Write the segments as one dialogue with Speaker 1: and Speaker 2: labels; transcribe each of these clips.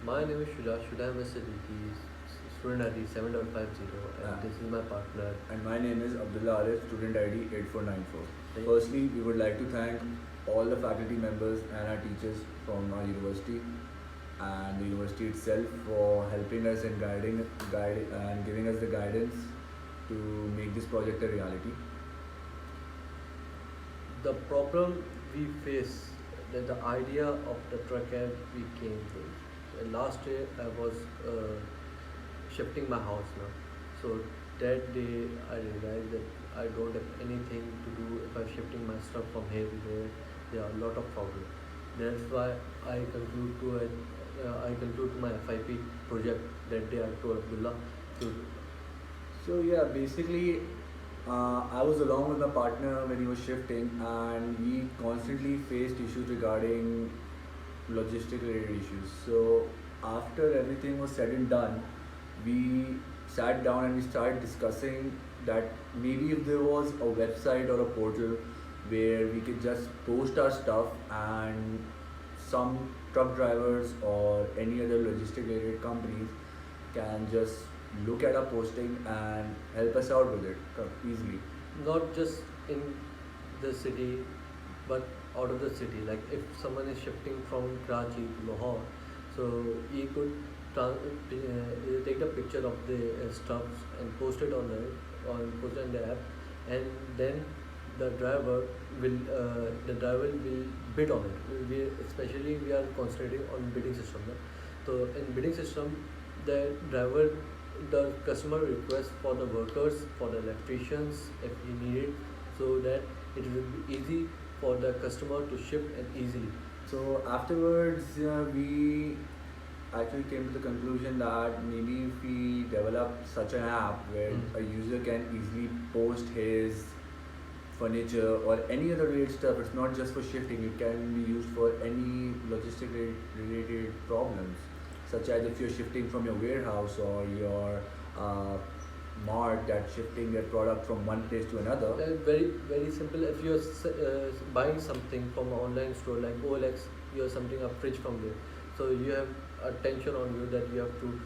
Speaker 1: My name is Shuja. Shuja Siddiqui, student ID 7.50, and this is my partner.
Speaker 2: And my name is Abdullah Arif, student ID 8494.
Speaker 1: Thank-
Speaker 2: Firstly, we would like to thank all the faculty members and our teachers from our university and the university itself for helping us and giving us the guidance to make this project a reality.
Speaker 1: The problem we face, that the idea of the truck app we came to. Last year I was shifting my house now. So that day I realized that I don't have anything to do if I'm shifting my stuff from here to there. There are a lot of problems. That's why I conclude to my FYP project that day I told Abdullah to.
Speaker 2: So yeah, basically, I was along with my partner when he was shifting, and we constantly faced issues regarding logistic related issues. So after everything was said and done, we sat down and we started discussing that maybe if there was a website or a portal where we could just post our stuff and some truck drivers or any other logistic related companies can just look at our posting and help us out with it easily.
Speaker 1: Not just in the city but out of the city. Like if someone is shifting from Karachi to Lahore, so he could take the picture of the stuffs and post it on the app, and then the driver will bid on it. Especially we are concentrating on bidding system. No? So in bidding system, the driver the customer requests for the workers, for the electricians if he needed, so that it will be easy for the customer to ship and easily.
Speaker 2: So afterwards, we actually came to the conclusion that maybe if we develop such an app where a user can easily post his furniture or any other related stuff, it's not just for shifting, it can be used for any logistic related problems, such as if you're shifting from your warehouse or your mart that's shifting their product from one place to another.
Speaker 1: Very simple. If you're buying something from an online store like OLX, you're something a fridge from there. So you have a tension on you that you have to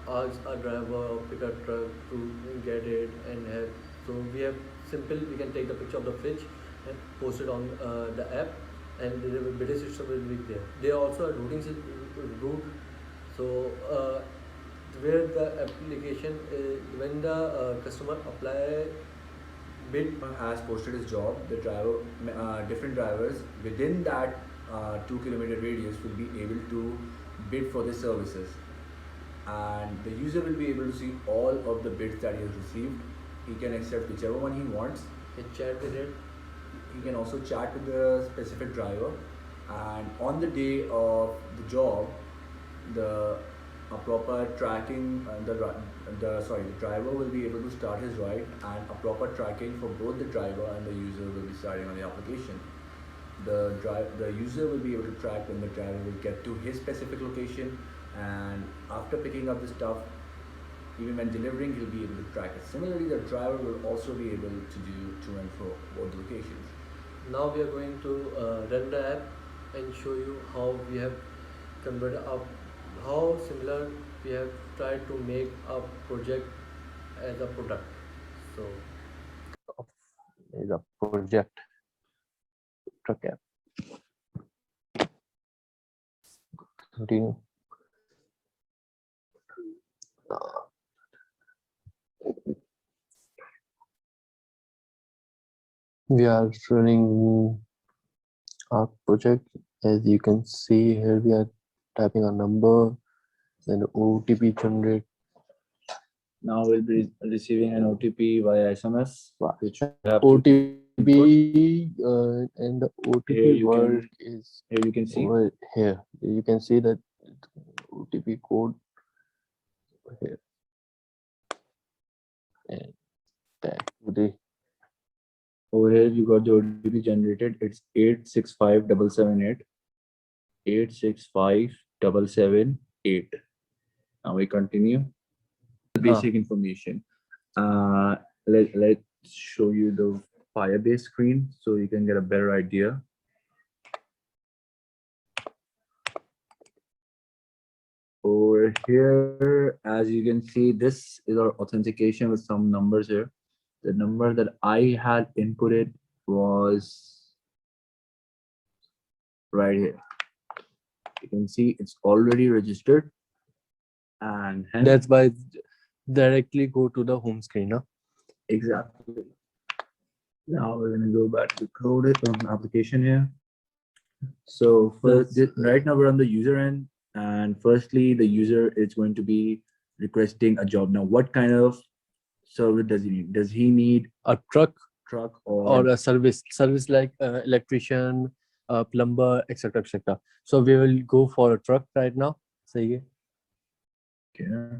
Speaker 1: ask a driver or pick a truck to get it and have. So we have simple. We can take the picture of the fridge and post it on the app, and the bidding system will be there. There are also a route. So where the application when the customer apply bid
Speaker 2: Has posted his job, the different drivers within that 2 kilometer radius will be able to bid for the services, and the user will be able to see all of the bids that he has received. He can accept whichever one he wants.
Speaker 1: he chat with it.
Speaker 2: He can also chat with the specific driver, and on the day of the job, the a proper tracking the driver will be able to start his ride, and a proper tracking for both the driver and the user will be starting on the application. The user will be able to track when the driver will get to his specific location, and after picking up the stuff, even when delivering, he'll be able to track it. Similarly, the driver will also be able to do to and fro both locations.
Speaker 1: Now we are going to run the app and show you how we have converted up, how similar we have tried to make a project as a product. So
Speaker 3: is a project truck app. Continue. We are running our project. As you can see here, we are typing a number, then OTP generate.
Speaker 2: Now we'll be receiving an OTP via SMS, which
Speaker 3: OTP and the OTP word is
Speaker 2: here you can see
Speaker 3: over here. You can see that OTP code here. And that
Speaker 2: over here you got the OTP generated. It's 8657778. 8657778. Now we continue. Basic information. Let's show you the Firebase screen so you can get a better idea. Over here, as you can see, this is our authentication with some numbers here. The number that I had inputted was right here. You can see it's already registered, and hence
Speaker 3: That's why directly go to the home screen. Huh?
Speaker 2: exactly. Now we're gonna go back to code it on application here. So right now we're on the user end, and firstly, the user is going to be requesting a job. Now, what kind of service does he need? Does he need
Speaker 3: A truck
Speaker 2: truck
Speaker 3: or a service like electrician, plumber, etc., etc. So we will go for a truck right now. Say
Speaker 2: okay.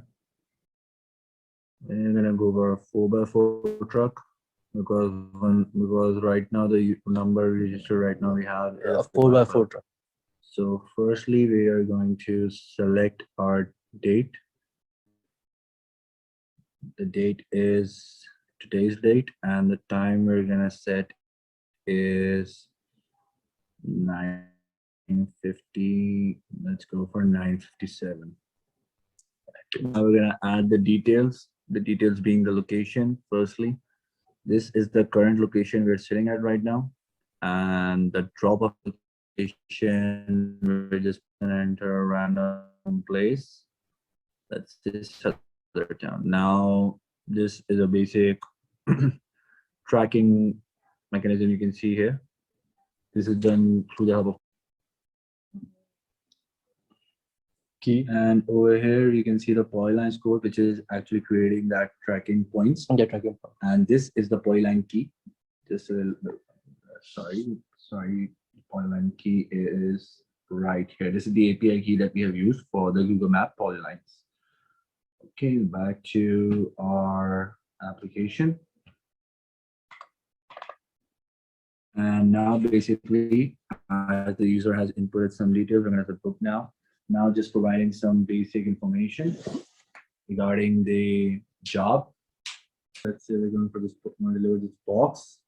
Speaker 2: We're gonna go for a 4x4 truck because right now the number register right now we have is
Speaker 3: a 4x4 truck.
Speaker 2: So firstly, we are going to select our date. The date is today's date, and the time we're gonna set is 9:50. Let's go for 9:57. Now we're gonna add the details. The details being the location. Firstly, this is the current location we're sitting at right now, and the drop of location we're just gonna enter a random place. Let's just other town. Now this is a basic tracking mechanism you can see here. This is done through the help of
Speaker 3: Key.
Speaker 2: and over here you can see the polyline code, which is actually creating that tracking points.
Speaker 3: Yeah, tracking.
Speaker 2: And this is the polyline key. Just a little bit, sorry, polyline key is right here. This is the API key that we have used for the Google Map polylines. Okay, back to our application. And now basically, as the user has inputted some details, we're going to book now. Now just providing some basic information regarding the job. Let's say we're going for this, we're going to deliver this box.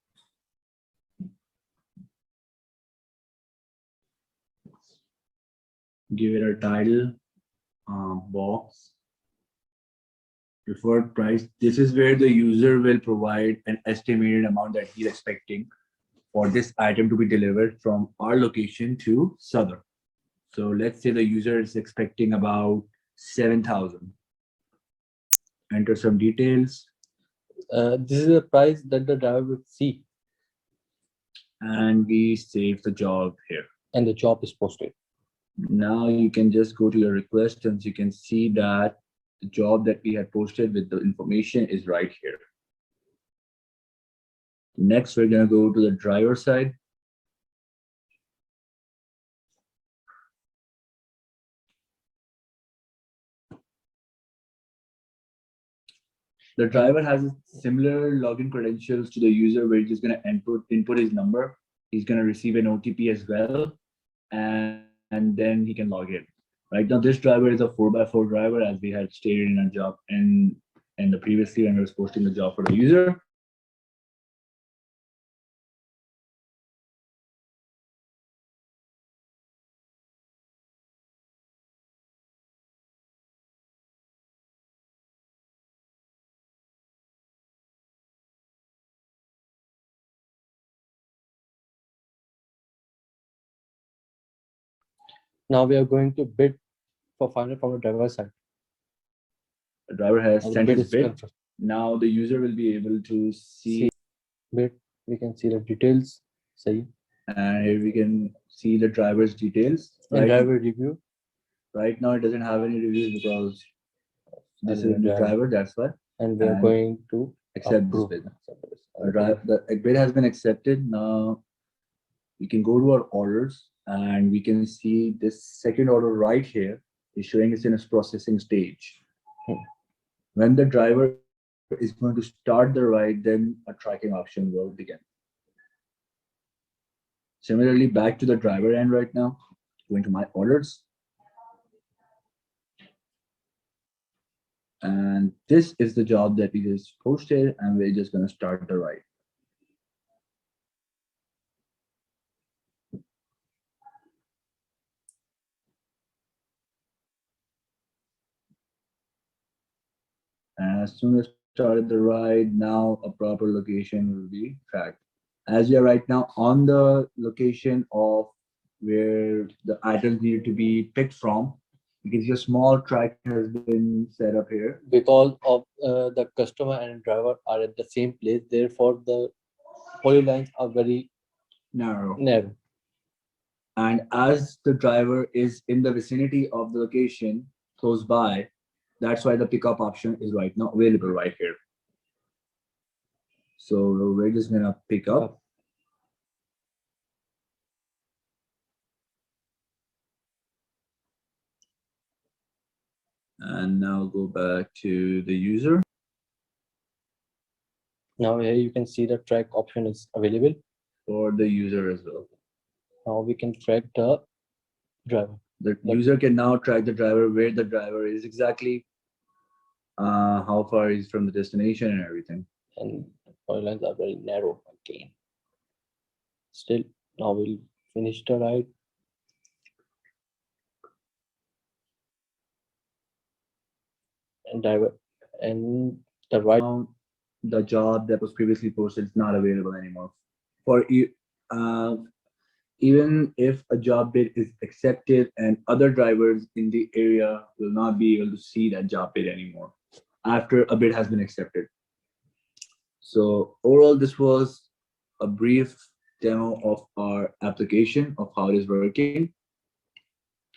Speaker 2: Give it a title, box. Preferred price. This is where the user will provide an estimated amount that he's expecting for this item to be delivered from our location to Southern. So let's say the user is expecting about 7,000. Enter some details.
Speaker 3: This is the price that the driver would see.
Speaker 2: And we save the job here.
Speaker 3: And the job is posted.
Speaker 2: Now you can just go to your request and you can see that the job that we had posted with the information is right here. Next, we're going to go to the driver side. The driver has similar login credentials to the user where he's just going to input his number. He's going to receive an OTP as well, and then he can log in. Right now, this driver is a 4x4 driver, as we had stated in our job in the previously when we was posting the job for the user.
Speaker 3: Now we are going to bid for 500 from the driver side.
Speaker 2: The driver has
Speaker 3: And
Speaker 2: sent
Speaker 3: bid
Speaker 2: his
Speaker 3: is
Speaker 2: bid.
Speaker 3: confirmed.
Speaker 2: Now the user will be able to see
Speaker 3: Bid. We can see the details. Say.
Speaker 2: and here we can see the driver's details.
Speaker 3: And driver review.
Speaker 2: Right now, it doesn't have any reviews because this is
Speaker 3: And
Speaker 2: the driver. That's why.
Speaker 3: And we are
Speaker 2: And
Speaker 3: going to
Speaker 2: accept this
Speaker 3: approve.
Speaker 2: bid. The bid has been accepted. Now we can go to our orders and we can see this second order right here is showing us in its processing stage. When the driver is going to start the ride, then a tracking option will begin. Similarly, back to the driver end right now, going to my orders. And this is the job that we just posted, and we're just going to start the ride. And as soon as started the ride, now a proper location will be tracked. As we are right now on the location of where the items need to be picked from, you can see a small tracker has been set up here.
Speaker 1: Because of the customer and driver are at the same place, therefore the polylines are very
Speaker 2: Narrow.
Speaker 1: narrow.
Speaker 2: And as the driver is in the vicinity of the location close by, that's why the pickup option is right now available right here. So we're just gonna pick up. And now go back to the user.
Speaker 1: Now here you can see the track option is available.
Speaker 2: For the user as well.
Speaker 1: Now we can track the driver.
Speaker 2: The user can now track the driver, where the driver is exactly, how far he's from the destination and everything.
Speaker 1: And the polylines are very narrow again. Still, now we'll finish the ride. And driver and the ride.
Speaker 2: Now, the job that was previously posted is not available anymore. For you, even if a job bid is accepted and other drivers in the area will not be able to see that job bid anymore after a bid has been accepted. So overall, this was a brief demo of our application of how it is working.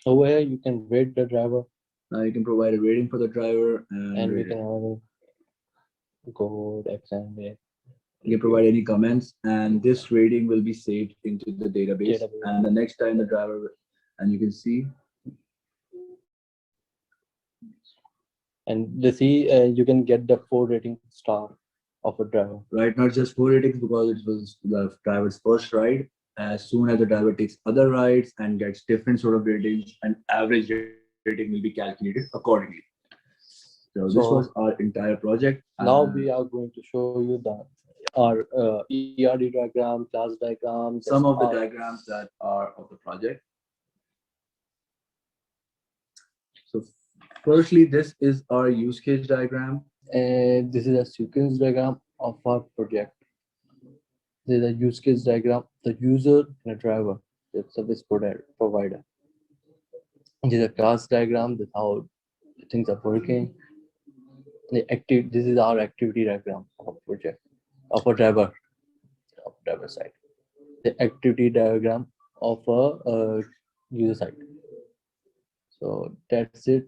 Speaker 1: Over here you can rate the driver.
Speaker 2: Now you can provide a rating for the driver
Speaker 1: And we can have a good exam.
Speaker 2: You can provide any comments, and this rating will be saved into the database. And the next time the driver, and you can see.
Speaker 1: And you can get the 4 rating star of a driver.
Speaker 2: Right, not just 4 ratings because it was the driver's first ride. As soon as the driver takes other rides and gets different sort of ratings, an average rating will be calculated accordingly. So this was our entire project.
Speaker 1: Now we are going to show you our ERD diagram, class diagram,
Speaker 2: some of the diagrams that are of the project. So firstly, this is our use case diagram.
Speaker 1: And this is a sequence diagram of our project. This is a use case diagram, the user and a driver, the service provider. This is a class diagram, that's how things are working. This is our activity diagram of a project, of a driver side. The activity diagram of a user side. So that's it.